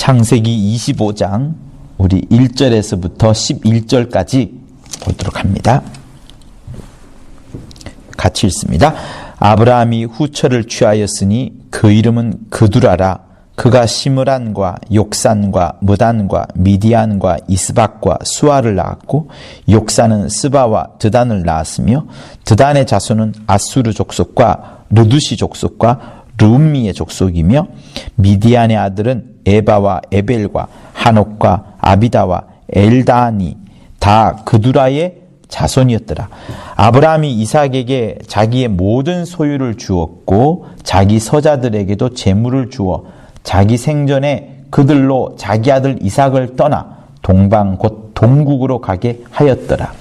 창세기 25장 우리 1절에서부터 11절까지 보도록 합니다. 같이 읽습니다. 아브라함이 후처를 취하였으니 그 이름은 그두라라. 그가 시므란과 욕산과 무단과 미디안과 이스박과 수아를 낳았고, 욕산은 스바와 드단을 낳았으며, 드단의 자손은 아수르 족속과 르두시 족속과 르움미의 족속이며, 미디안의 아들은 에바와 에벨과 한옥과 아비다와 엘다니 다 그두라의 자손이었더라. 아브라함이 이삭에게 자기의 모든 소유를 주었고, 자기 서자들에게도 재물을 주어 자기 생전에 그들로 자기 아들 이삭을 떠나 동방 곧 동국으로 가게 하였더라.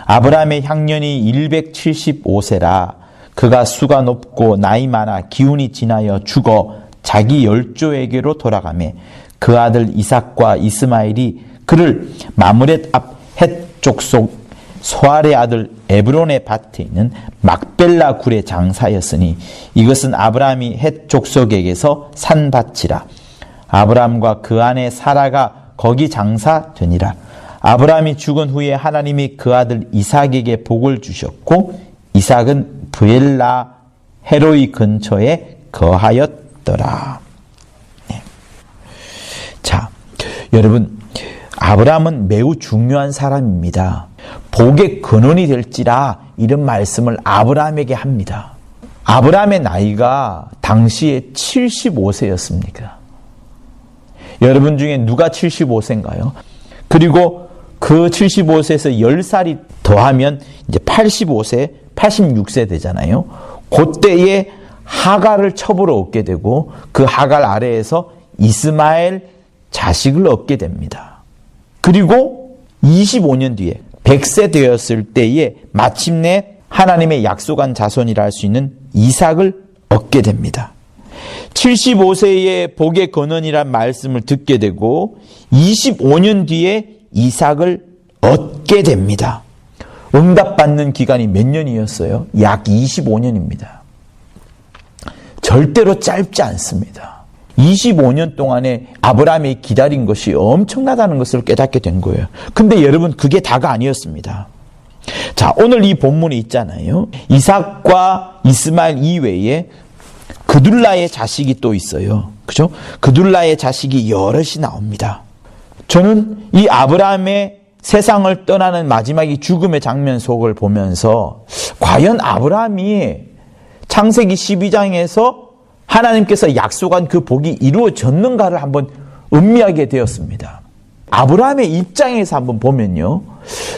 아브라함의 향년이 175세라. 그가 수가 높고 나이 많아 기운이 지나여 죽어 자기 열조에게로 돌아가매, 그 아들 이삭과 이스마엘이 그를 마므렛 앞 헷 족속 소알의 아들 에브론의 밭에 있는 막벨라 굴의 장사였으니, 이것은 아브라함이 헷 족속에게서 산 밭이라. 아브라함과 그 아내 사라가 거기 장사되니라. 아브라함이 죽은 후에 하나님이 그 아들 이삭에게 복을 주셨고, 이삭은 브엘라 헤로이 근처에 거하였더라. 네. 자, 여러분, 아브라함은 매우 중요한 사람입니다. 복의 근원이 될지라, 이런 말씀을 아브라함에게 합니다. 아브라함의 나이가 당시에 75세였습니다. 여러분 중에 누가 75세인가요? 그리고 그 75세에서 10살이 더하면 이제 85세, 86세 되잖아요. 그때에 하갈을 첩으로 얻게 되고, 그 하갈 아래에서 이스마엘 자식을 얻게 됩니다. 그리고 25년 뒤에 100세 되었을 때에 마침내 하나님의 약속한 자손이라 할 수 있는 이삭을 얻게 됩니다. 75세의 복의 근원이란 말씀을 듣게 되고 25년 뒤에 이삭을 얻게 됩니다. 응답받는 기간이 몇 년이었어요? 약 25년입니다. 절대로 짧지 않습니다. 25년 동안에 아브라함이 기다린 것이 엄청나다는 것을 깨닫게 된 거예요. 근데 여러분, 그게 다가 아니었습니다. 자, 오늘 이 본문이 있잖아요. 이삭과 이스마엘 이외에 그둘라의 자식이 또 있어요. 그죠? 그둘라의 자식이 여럿이 나옵니다. 저는 이 아브라함의 세상을 떠나는 마지막이 죽음의 장면 속을 보면서 과연 아브라함이 창세기 12장에서 하나님께서 약속한 그 복이 이루어졌는가를 한번 음미하게 되었습니다. 아브라함의 입장에서 한번 보면요,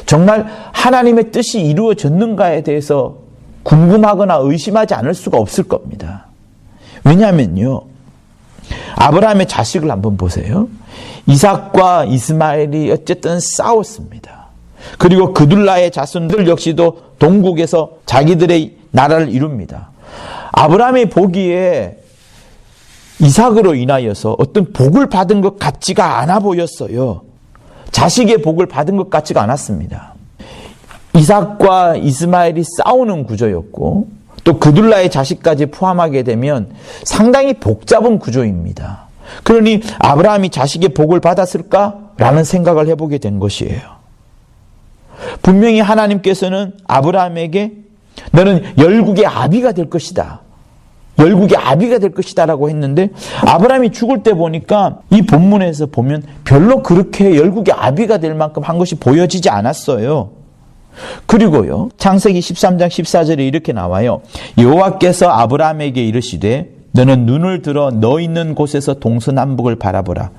정말 하나님의 뜻이 이루어졌는가에 대해서 궁금하거나 의심하지 않을 수가 없을 겁니다. 왜냐하면요, 아브라함의 자식을 한번 보세요. 이삭과 이스마엘이 어쨌든 싸웠습니다. 그리고 그둘라의 자손들 역시도 동국에서 자기들의 나라를 이룹니다. 아브라함이 보기에 이삭으로 인하여서 어떤 복을 받은 것 같지가 않아 보였어요. 자식의 복을 받은 것 같지가 않았습니다. 이삭과 이스마엘이 싸우는 구조였고, 또 그둘라의 자식까지 포함하게 되면 상당히 복잡한 구조입니다. 그러니 아브라함이 자식의 복을 받았을까라는 생각을 해보게 된 것이에요. 분명히 하나님께서는 아브라함에게 너는 열국의 아비가 될 것이다, 열국의 아비가 될 것이다 라고 했는데, 아브라함이 죽을 때 보니까 이 본문에서 보면 별로 그렇게 열국의 아비가 될 만큼 한 것이 보여지지 않았어요. 그리고요, 창세기 13장 14절에 이렇게 나와요. 여호와께서 아브라함에게 이르시되 너는 눈을 들어 너 있는 곳에서 동서남북을 바라보라.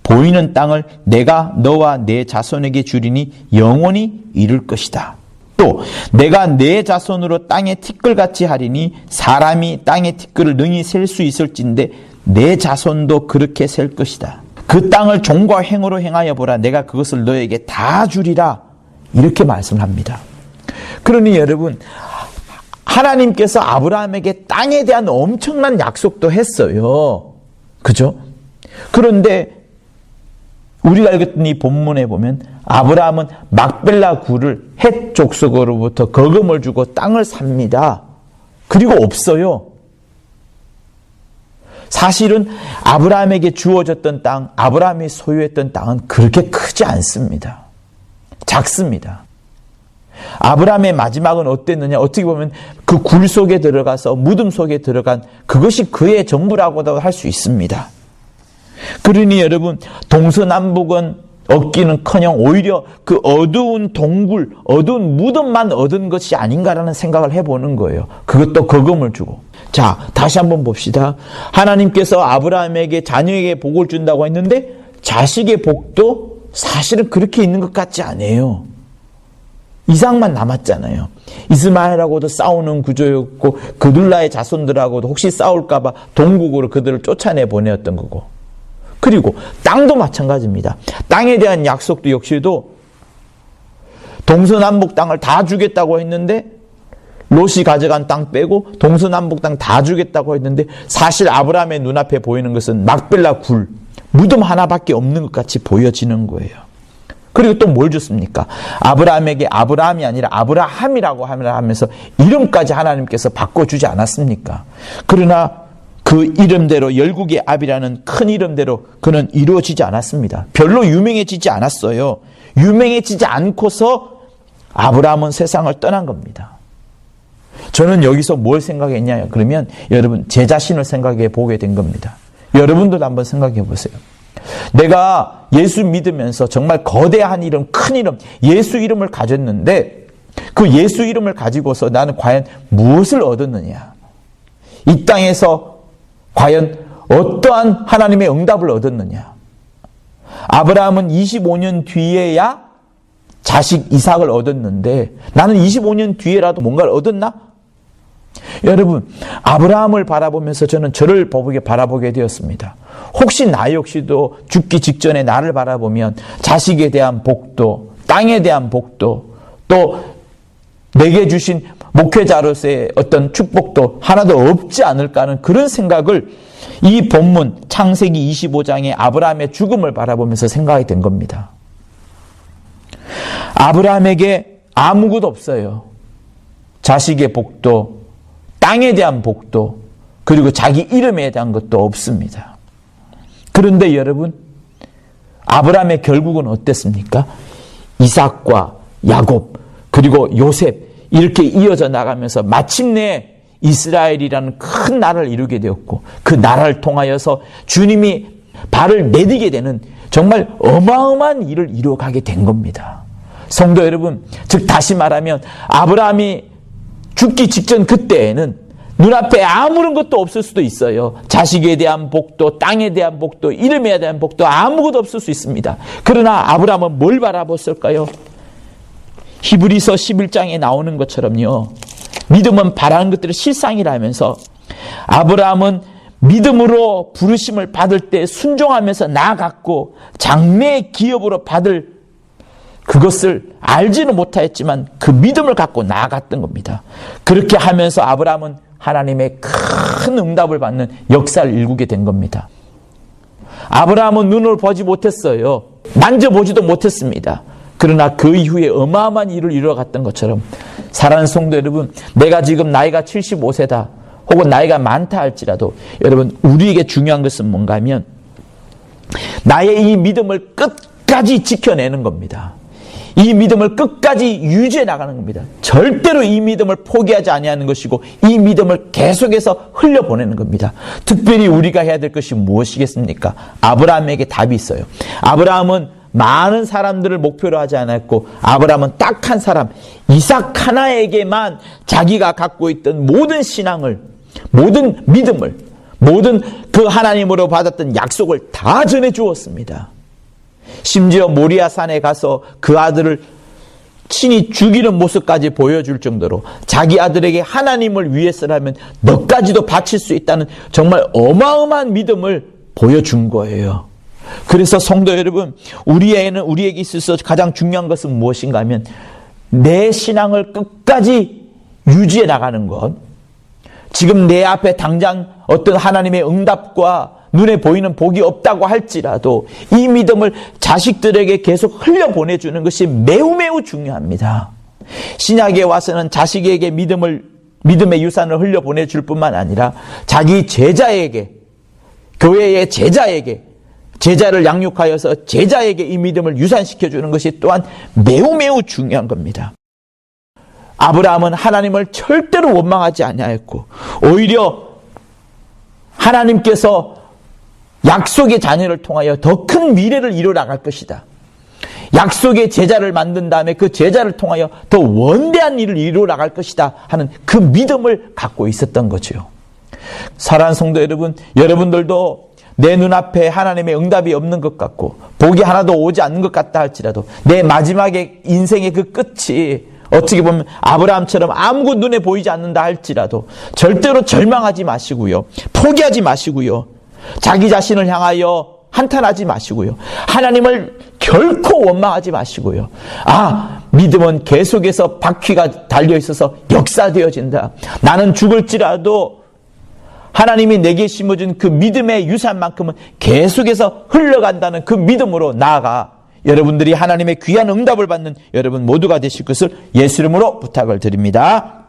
보이는 땅을 내가 너와 내 자손에게 주리니 영원히 이룰 것이다. 또 내가 내 자손으로 땅의 티끌같이 하리니 사람이 땅의 티끌을 능히 셀 수 있을진데 내 자손도 그렇게 셀 것이다. 그 땅을 종과 행으로 행하여 보라. 내가 그것을 너에게 다 주리라. 이렇게 말씀을 합니다. 그러니 여러분, 하나님께서 아브라함에게 땅에 대한 엄청난 약속도 했어요. 그죠? 그런데 우리가 읽었던 이 본문에 보면 아브라함은 막벨라 굴을 헷 족속으로부터 거금을 주고 땅을 삽니다. 그리고 없어요. 사실은 아브라함에게 주어졌던 땅, 아브라함이 소유했던 땅은 그렇게 크지 않습니다. 작습니다. 아브라함의 마지막은 어땠느냐? 어떻게 보면 그 굴 속에 들어가서 무덤 속에 들어간 그것이 그의 전부라고도 할 수 있습니다. 그러니 여러분, 동서남북은 얻기는커녕 오히려 그 어두운 동굴, 어두운 무덤만 얻은 것이 아닌가라는 생각을 해보는 거예요. 그것도 거금을 주고. 자, 다시 한번 봅시다. 하나님께서 아브라함에게 자녀에게 복을 준다고 했는데 자식의 복도 사실은 그렇게 있는 것 같지 않아요. 이삭만 남았잖아요. 이스마엘하고도 싸우는 구조였고 그둘라의 자손들하고도 혹시 싸울까봐 동국으로 그들을 쫓아내 보내었던 거고, 그리고 땅도 마찬가지입니다. 땅에 대한 약속도 역시도 동서남북 땅을 다 주겠다고 했는데 롯이 가져간 땅 빼고 동서남북 땅 다 주겠다고 했는데 사실 아브라함의 눈앞에 보이는 것은 막벨라 굴, 무덤 하나밖에 없는 것 같이 보여지는 거예요. 그리고 또 뭘 줬습니까? 아브라함에게 아브라함이 아니라 아브라함이라고 하면서 이름까지 하나님께서 바꿔주지 않았습니까? 그러나 그 이름대로, 열국의 압이라는 큰 이름대로 그는 이루어지지 않았습니다. 별로 유명해지지 않았어요. 유명해지지 않고서 아브라함은 세상을 떠난 겁니다. 저는 여기서 뭘 생각했냐? 그러면 여러분, 제 자신을 생각해 보게 된 겁니다. 여러분들도 한번 생각해 보세요. 내가 예수 믿으면서 정말 거대한 이름, 큰 이름, 예수 이름을 가졌는데 그 예수 이름을 가지고서 나는 과연 무엇을 얻었느냐? 이 땅에서 과연 어떠한 하나님의 응답을 얻었느냐? 아브라함은 25년 뒤에야 자식 이삭을 얻었는데 나는 25년 뒤에라도 뭔가를 얻었나? 여러분, 아브라함을 바라보면서 저는 저를 바라보게 되었습니다. 혹시 나 역시도 죽기 직전에 나를 바라보면 자식에 대한 복도, 땅에 대한 복도, 또 내게 주신 목회자로서의 어떤 축복도 하나도 없지 않을까 하는 그런 생각을 이 본문 창세기 25장의 아브라함의 죽음을 바라보면서 생각이 된 겁니다. 아브라함에게 아무것도 없어요. 자식의 복도, 땅에 대한 복도, 그리고 자기 이름에 대한 것도 없습니다. 그런데 여러분, 아브라함의 결국은 어땠습니까? 이삭과 야곱, 그리고 요셉, 이렇게 이어져 나가면서 마침내 이스라엘이라는 큰 나라를 이루게 되었고, 그 나라를 통하여서 주님이 발을 내디게 되는 정말 어마어마한 일을 이루어가게 된 겁니다. 성도 여러분, 즉 다시 말하면 아브라함이 죽기 직전 그때에는 눈앞에 아무런 것도 없을 수도 있어요. 자식에 대한 복도, 땅에 대한 복도, 이름에 대한 복도 아무것도 없을 수 있습니다. 그러나 아브라함은 뭘 바라봤을까요? 히브리서 11장에 나오는 것처럼요, 믿음은 바라는 것들의 실상이라면서 아브라함은 믿음으로 부르심을 받을 때 순종하면서 나아갔고 장래의 기업으로 받을 그것을 알지는 못하였지만 그 믿음을 갖고 나아갔던 겁니다. 그렇게 하면서 아브라함은 하나님의 큰 응답을 받는 역사를 일구게 된 겁니다. 아브라함은 눈을 보지 못했어요. 만져보지도 못했습니다. 그러나 그 이후에 어마어마한 일을 이루어갔던 것처럼 사랑하는 성도 여러분, 내가 지금 나이가 75세다 혹은 나이가 많다 할지라도 여러분, 우리에게 중요한 것은 뭔가 하면 나의 이 믿음을 끝까지 지켜내는 겁니다. 이 믿음을 끝까지 유지해 나가는 겁니다. 절대로 이 믿음을 포기하지 아니하는 것이고 이 믿음을 계속해서 흘려보내는 겁니다. 특별히 우리가 해야 될 것이 무엇이겠습니까? 아브라함에게 답이 있어요. 아브라함은 많은 사람들을 목표로 하지 않았고 아브라함은 딱 한 사람, 이삭 하나에게만 자기가 갖고 있던 모든 신앙을, 모든 믿음을, 모든 그 하나님으로 받았던 약속을 다 전해 주었습니다. 심지어 모리아산에 가서 그 아들을 친히 죽이는 모습까지 보여줄 정도로 자기 아들에게 하나님을 위해서라면 너까지도 바칠 수 있다는 정말 어마어마한 믿음을 보여준 거예요. 그래서 성도 여러분, 우리에게 있어서 가장 중요한 것은 무엇인가 하면 내 신앙을 끝까지 유지해 나가는 것. 지금 내 앞에 당장 어떤 하나님의 응답과 눈에 보이는 복이 없다고 할지라도 이 믿음을 자식들에게 계속 흘려보내주는 것이 매우 매우 중요합니다. 신약에 와서는 자식에게 믿음의 유산을 흘려보내줄 뿐만 아니라 자기 제자에게 교회의 제자를 양육하여서 제자에게 이 믿음을 유산시켜주는 것이 또한 매우 중요한 겁니다. 아브라함은 하나님을 절대로 원망하지 아니하였고 오히려 하나님께서 약속의 자녀를 통하여 더 큰 미래를 이루어 나갈 것이다. 약속의 제자를 만든 다음에 그 제자를 통하여 더 원대한 일을 이루어 나갈 것이다 하는 그 믿음을 갖고 있었던 거죠. 사랑하는 성도 여러분, 여러분들도 내 눈앞에 하나님의 응답이 없는 것 같고 복이 하나도 오지 않는 것 같다 할지라도 내 마지막에 인생의 그 끝이 어떻게 보면 아브라함처럼 아무것도 눈에 보이지 않는다 할지라도 절대로 절망하지 마시고요. 포기하지 마시고요. 자기 자신을 향하여 한탄하지 마시고요. 하나님을 결코 원망하지 마시고요. 믿음은 계속해서 바퀴가 달려있어서 역사되어진다. 나는 죽을지라도 하나님이 내게 심어준 그 믿음의 유산만큼은 계속해서 흘러간다는 그 믿음으로 나아가 여러분들이 하나님의 귀한 응답을 받는 여러분 모두가 되실 것을 예수 이름으로 부탁을 드립니다.